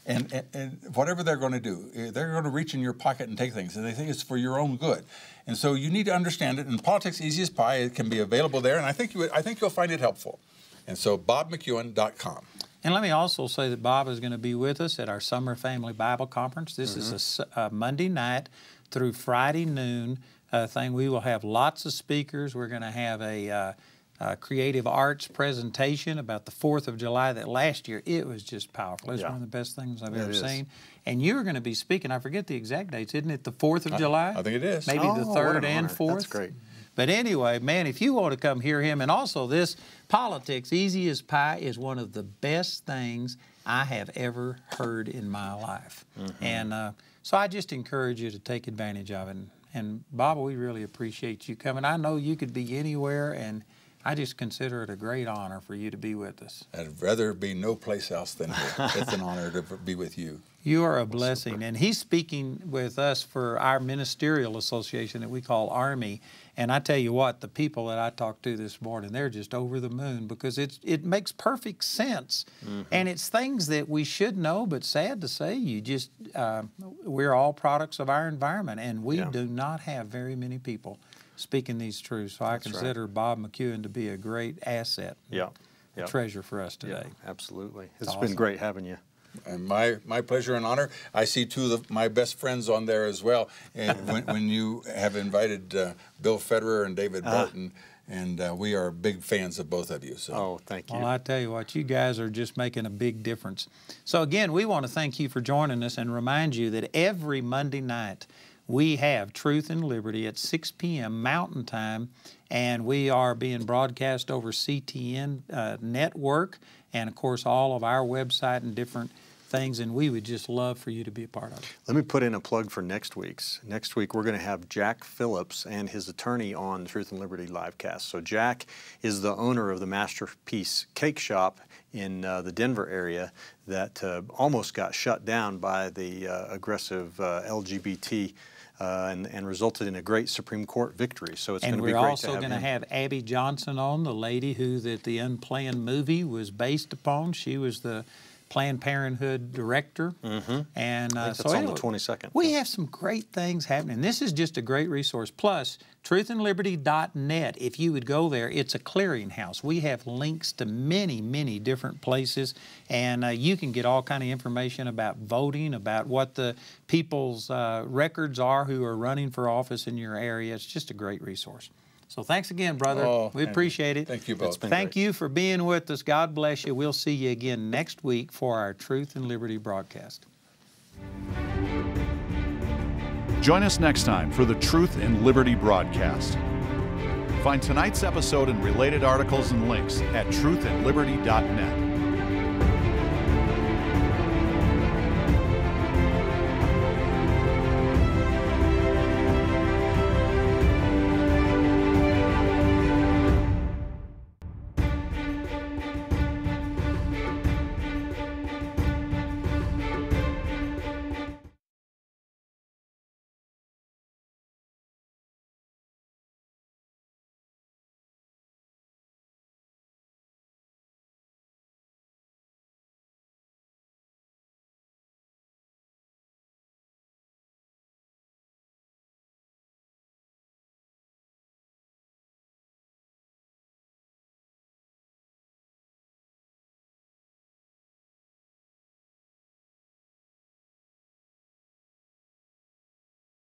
And whatever they're going to do, they're going to reach in your pocket and take things, and they think it's for your own good. And so you need to understand it. And Politics Easiest Pie, it can be available there, and I think you'll find it helpful. And so BobMcEwen.com. And let me also say that Bob is going to be with us at our Summer Family Bible Conference. This is a Monday night through Friday noon thing. We will have lots of speakers. We're going to have a creative arts presentation about the 4th of July that last year, it was just powerful. It was one of the best things I've ever seen. And you're going to be speaking, I forget the exact dates, isn't it the 4th of July? I think it is. Maybe the 3rd and 4th. That's great. But anyway, man, if you want to come hear him, and also this Politics Easy as Pie is one of the best things I have ever heard in my life. And so I just encourage you to take advantage of it. And Bob, we really appreciate you coming. I know you could be anywhere, and I just consider it a great honor for you to be with us. I'd rather be no place else than here. It's an honor to be with you. You are a blessing. And he's speaking with us for our ministerial association that we call Army. And I tell you what, the people that I talked to this morning, they're just over the moon because it makes perfect sense. And it's things that we should know, but sad to say, we're all products of our environment, and we do not have very many people speaking these truths. So I consider Bob McEwen to be a great asset, a treasure for us today. Absolutely. It's been great having you. And my pleasure and honor. I see two of my best friends on there as well. And when you have invited Bill Federer and David Barton, and we are big fans of both of you. So. Oh, thank you. Well, I tell you what, you guys are just making a big difference. So again, we want to thank you for joining us and remind you that every Monday night we have Truth and Liberty at 6 p.m. Mountain Time, and we are being broadcast over CTN Network, and of course all of our website and different things, and we would just love for you to be a part of it. Let me put in a plug for next week's. Next week we're going to have Jack Phillips and his attorney on Truth and Liberty livecast. So Jack is the owner of the Masterpiece Cake Shop in the Denver area that almost got shut down by the aggressive LGBT and resulted in a great Supreme Court victory. So it's going to be great to have him. And we're also going to have Abby Johnson on, the lady who the Unplanned movie was based upon. She was the Planned Parenthood director. And I think that's on the 22nd. We have some great things happening. This is just a great resource. Plus, truthandliberty.net, if you would go there, it's a clearinghouse. We have links to many, many different places, and you can get all kind of information about voting, about what the people's records are who are running for office in your area. It's just a great resource. So thanks again, brother. We appreciate it. Thank you both. Thank you for being with us. God bless you. We'll see you again next week for our Truth and Liberty broadcast. Join us next time for the Truth and Liberty broadcast. Find tonight's episode and related articles and links at truthandliberty.net.